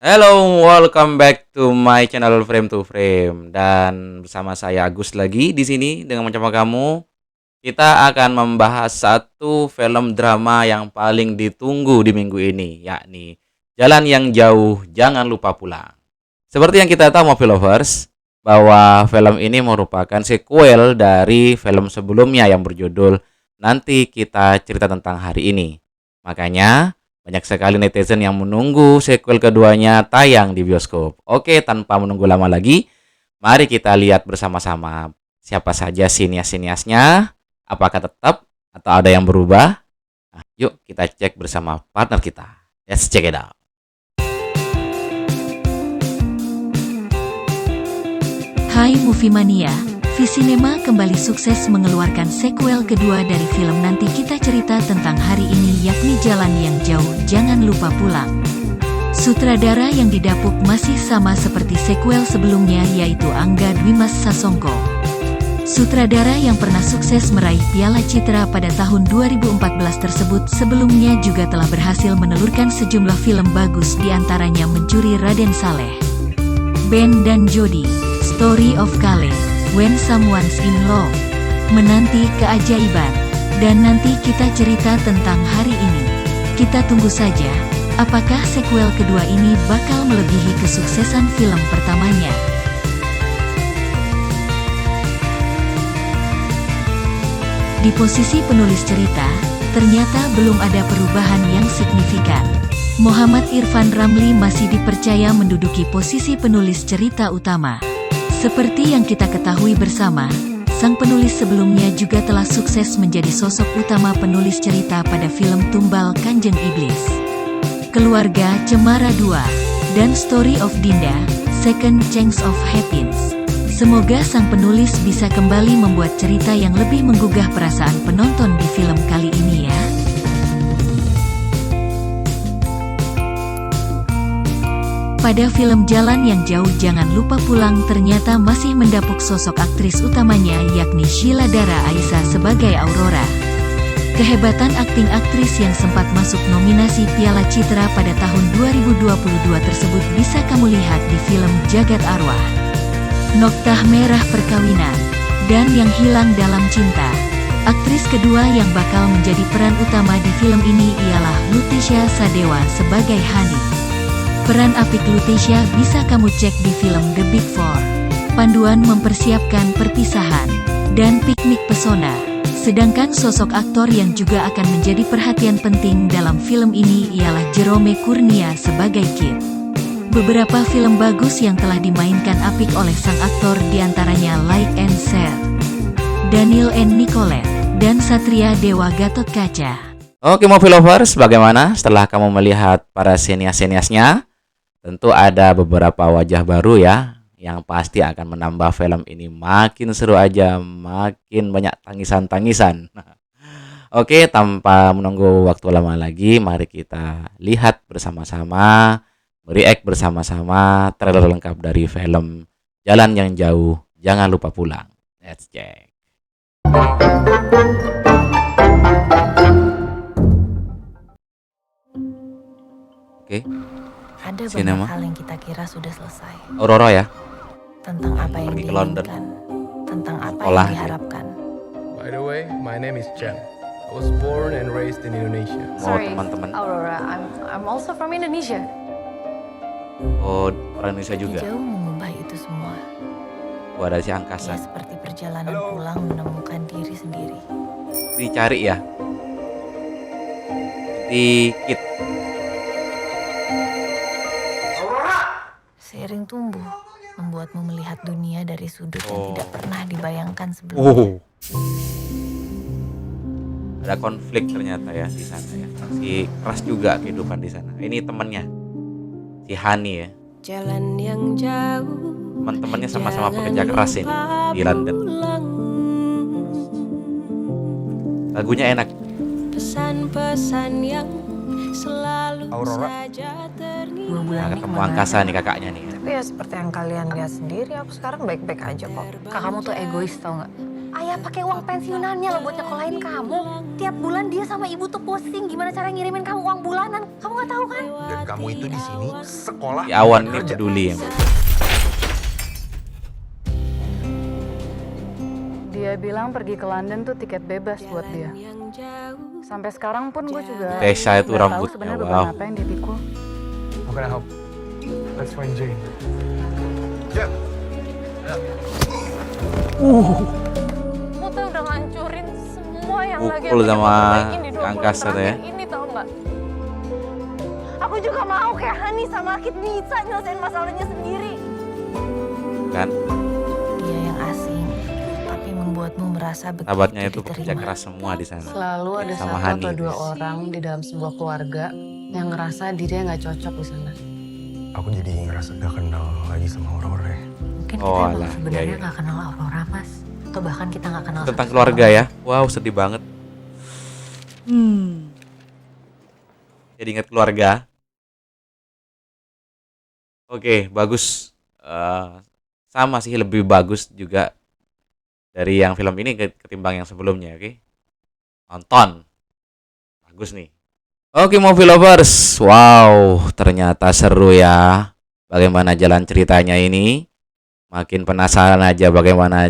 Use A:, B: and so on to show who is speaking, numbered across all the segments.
A: Hello, welcome back to my channel Frame to Frame, dan bersama saya Agus lagi di sini dengan bersama kamu. Kita akan membahas satu film drama yang paling ditunggu di minggu ini, yakni Jalan yang Jauh Jangan Lupa Pulang. Seperti yang kita tahu Movie Lovers, bahwa film ini merupakan sequel dari film sebelumnya yang berjudul Nanti Kita Cerita Tentang Hari Ini. Makanya banyak sekali netizen yang menunggu sequel keduanya tayang di bioskop. Oke, tanpa menunggu lama lagi, mari kita lihat bersama-sama siapa saja sinias-siniasnya, apakah tetap atau ada yang berubah. Nah, yuk kita cek bersama partner kita. Let's check it out.
B: Hai Movie Mania, Visinema kembali sukses mengeluarkan sequel kedua dari film Nanti Kita Cerita Tentang Hari Ini, yakni Jalan yang Jauh Jangan Lupa Pulang. Sutradara yang didapuk masih sama seperti sequel sebelumnya, yaitu Angga Dwi Mas Sasongko. Sutradara yang pernah sukses meraih Piala Citra pada tahun 2014 tersebut sebelumnya juga telah berhasil menelurkan sejumlah film bagus, diantaranya Mencuri Raden Saleh, Ben dan Jody, Story of Kale, When Someone's in Love, Menanti Keajaiban, dan Nanti Kita Cerita Tentang Hari Ini. Kita tunggu saja, apakah sequel kedua ini bakal melebihi kesuksesan film pertamanya. Di posisi penulis cerita, ternyata belum ada perubahan yang signifikan. Muhammad Irfan Ramli masih dipercaya menduduki posisi penulis cerita utama. Seperti yang kita ketahui bersama, sang penulis sebelumnya juga telah sukses menjadi sosok utama penulis cerita pada film Tumbal Kanjeng Iblis, Keluarga Cemara 2, dan Story of Dinda, Second Chance of Happiness. Semoga sang penulis bisa kembali membuat cerita yang lebih menggugah perasaan penonton di film kali ini ya. Pada film Jalan yang Jauh Jangan Lupa Pulang ternyata masih mendapuk sosok aktris utamanya, yakni Sheila Dara Aisha sebagai Aurora. Kehebatan akting aktris yang sempat masuk nominasi Piala Citra pada tahun 2022 tersebut bisa kamu lihat di film Jagat Arwah, Noktah Merah Perkawinan, dan Yang Hilang Dalam Cinta. Aktris kedua yang bakal menjadi peran utama di film ini ialah Lutisha Sadewa sebagai Hani. Peran apik Lutisha bisa kamu cek di film The Big Four, Panduan Mempersiapkan Perpisahan, dan Piknik Pesona. Sedangkan sosok aktor yang juga akan menjadi perhatian penting dalam film ini ialah Jerome Kurnia sebagai Kid. Beberapa film bagus yang telah dimainkan apik oleh sang aktor diantaranya Like and Share, Daniel and Nicolette, dan Satria Dewa Gatot Kaca.
A: Oke Movie Lovers, bagaimana setelah kamu melihat para sinias-siniasnya? Tentu ada beberapa wajah baru ya, yang pasti akan menambah film ini makin seru aja, makin banyak tangisan-tangisan. Oke, tanpa menunggu waktu lama lagi, mari kita lihat bersama-sama, react bersama-sama trailer lengkap dari film Jalan yang Jauh Jangan Lupa Pulang. Let's check. Oke.
C: Ada
A: Sinema.
C: banyak hal yang kita kira sudah selesai.
A: Aurora ya.
C: Tentang apa yang
A: Pergi ke London.
C: diinginkan, tentang apa
A: Sekolah
C: yang
A: dia.
C: diharapkan.
D: By the way, my name is Jem. I was born and raised in Indonesia.
A: Mau teman-teman.
E: Aurora. I'm also from Indonesia.
A: Oh, orang Indonesia juga.
C: Jauh mengubah itu semua.
A: Gua ada si
C: Ia
A: angkasa.
C: seperti perjalanan pulang menemukan diri sendiri.
A: Dicari ya. Dikit.
C: Seiring tumbuh, membuatmu melihat dunia dari sudut yang tidak pernah dibayangkan sebelumnya.
A: Oh. Ada konflik ternyata ya di sana ya. Si keras juga kehidupan di sana. Ini temannya. Si Hani ya.
F: Jalan yang jauh,
A: Teman-temannya sama-sama pekerja keras ini di London. Lagunya enak.
F: pesan-pesan yang selalu
D: Aurora.
F: saja terngiang.
C: 2 bulan
A: Nah,
C: ini
A: ketemu
C: kemana
A: angkasa
C: aja?
A: nih kakaknya nih.
E: Tapi ya seperti yang kalian lihat sendiri, aku sekarang baik-baik aja kok. Kakakmu tuh egois tau nggak? Ayah pakai uang pensiunannya loh buat nyekolahin kamu. Tiap bulan dia sama ibu tuh pusing gimana cara ngirimin kamu uang bulanan. Kamu nggak tahu kan?
G: Dan kamu itu di sini sekolah.
A: Si Awan ini
G: kerja.
A: peduli ya.
E: Dia bilang pergi ke London tuh tiket bebas buat dia.
F: yang jauh
E: Sampai sekarang pun gue juga
A: Tessa itu
E: nggak tahu
A: rambutnya,
E: sebenarnya
A: wow.
E: beban apa yang dia pikul.
D: How can I help? Let's find Jane.
G: Jam,
E: Kamu tuh udah ngancurin semua yang lagi
A: Pukul
E: aku
A: sama
E: coba perbaikin di 2 bulan
A: Angkasa
E: terakhir
A: ya.
E: ini, tau nggak? Aku juga mau kayak Hani sama Akid bisa nyelesain masalahnya sendiri.
A: Kan
C: Dia yang asing, tapi membuatmu merasa begitu
A: sahabatnya itu bekerja
C: diterima.
A: keras semua di sana.
H: Selalu ada
A: Sama
H: satu
A: Hani.
H: atau 2 orang di dalam sebuah keluarga yang ngerasa dirinya nggak cocok di sana.
D: Aku jadi ngerasa gak kenal lagi sama Aurora.
C: Mungkin
A: Oh,
C: kita emang
A: alah,
C: sebenarnya
A: iya, iya.
C: nggak kenal Aurora, Mas. Atau bahkan kita nggak kenal
A: Tentang
C: satu
A: keluarga
C: sama
A: ya. Wow, sedih banget. Jadi ingat keluarga. Oke, bagus. Sama sih, lebih bagus juga dari yang film ini ketimbang yang sebelumnya, oke? Nonton. Bagus nih. Oke, Movie Lovers. Wow, ternyata seru ya. Bagaimana jalan ceritanya ini? Makin penasaran aja bagaimana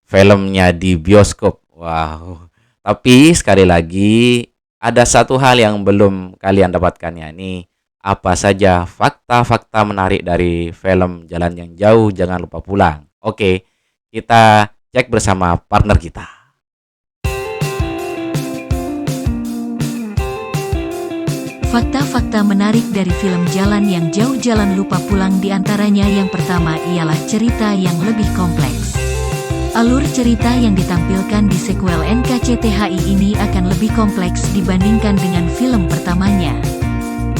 A: filmnya di bioskop. Wow. Tapi sekali lagi ada satu hal yang belum kalian dapatkan ya nih. Apa saja fakta-fakta menarik dari film Jalan yang Jauh Jangan Lupa Pulang. Oke, kita cek bersama partner kita.
B: Fakta-fakta menarik dari film Jalan yang Jauh Jangan Lupa Pulang diantaranya yang pertama ialah cerita yang lebih kompleks. Alur cerita yang ditampilkan di sequel NKCTHI ini akan lebih kompleks dibandingkan dengan film pertamanya.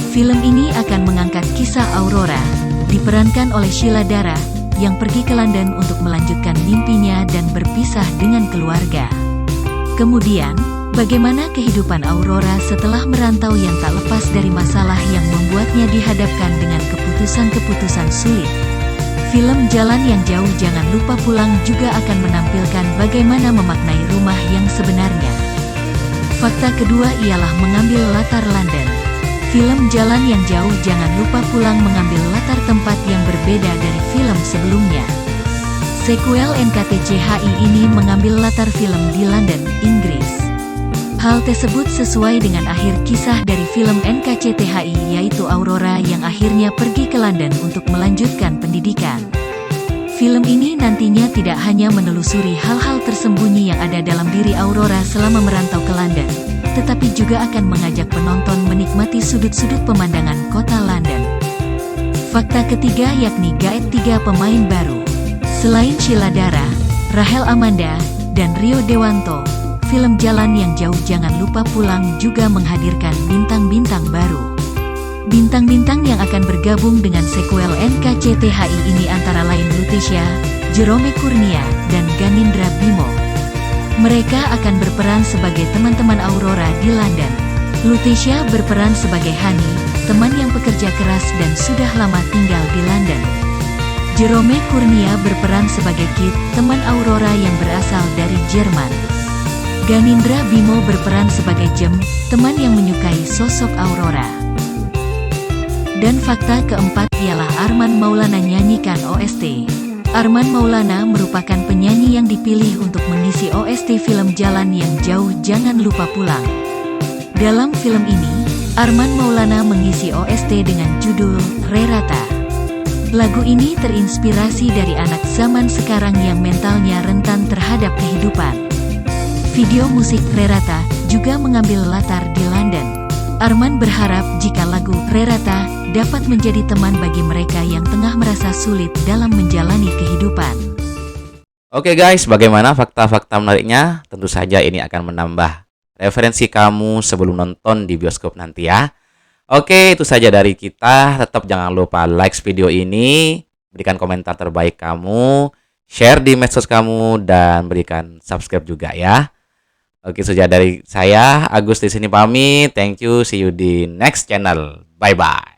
B: Film ini akan mengangkat kisah Aurora, diperankan oleh Sheila Dara, yang pergi ke London untuk melanjutkan mimpinya dan berpisah dengan keluarga. Kemudian, bagaimana kehidupan Aurora setelah merantau yang tak lepas dari masalah yang membuatnya dihadapkan dengan keputusan-keputusan sulit. Film Jalan yang Jauh Jangan Lupa Pulang juga akan menampilkan bagaimana memaknai rumah yang sebenarnya. Fakta kedua ialah mengambil latar London. Film Jalan yang Jauh Jangan Lupa Pulang mengambil latar tempat yang berbeda dari film sebelumnya. Sequel NKCTHI ini mengambil latar film di London, Inggris. Hal tersebut sesuai dengan akhir kisah dari film NKCTHI, yaitu Aurora yang akhirnya pergi ke London untuk melanjutkan pendidikan. Film ini nantinya tidak hanya menelusuri hal-hal tersembunyi yang ada dalam diri Aurora selama merantau ke London, tetapi juga akan mengajak penonton menikmati sudut-sudut pemandangan kota London. Fakta ketiga yakni gaet 3 pemain baru. Selain Sheila Dara, Rachel Amanda, dan Rio Dewanto, film Jalan yang Jauh Jangan Lupa Pulang juga menghadirkan bintang-bintang baru. Bintang-bintang yang akan bergabung dengan sequel NKCTHI ini antara lain Lutetia, Jerome Kurnia, dan Ganindra Bimo. Mereka akan berperan sebagai teman-teman Aurora di London. Lutetia berperan sebagai Hani, teman yang pekerja keras dan sudah lama tinggal di London. Jerome Kurnia berperan sebagai Kit, teman Aurora yang berasal dari Jerman. Ganindra Bimo berperan sebagai Jem, teman yang menyukai sosok Aurora. Dan fakta keempat ialah Arman Maulana nyanyikan OST. Arman Maulana merupakan penyanyi yang dipilih untuk mengisi OST film Jalan yang Jauh Jangan Lupa Pulang. Dalam film ini, Arman Maulana mengisi OST dengan judul Rerata. Lagu ini terinspirasi dari anak zaman sekarang yang mentalnya rentan terhadap kehidupan. Video musik Rerata juga mengambil latar di London. Arman berharap jika lagu Rerata dapat menjadi teman bagi mereka yang tengah merasa sulit dalam menjalani kehidupan.
A: Oke guys, bagaimana fakta-fakta menariknya? Tentu saja ini akan menambah referensi kamu sebelum nonton di bioskop nanti ya. Oke, itu saja dari kita. Tetap jangan lupa like video ini, berikan komentar terbaik kamu, share di medsos kamu, dan berikan subscribe juga ya. Oke, saja dari saya, Agus di sini pamit. Thank you, see you di next channel. Bye-bye.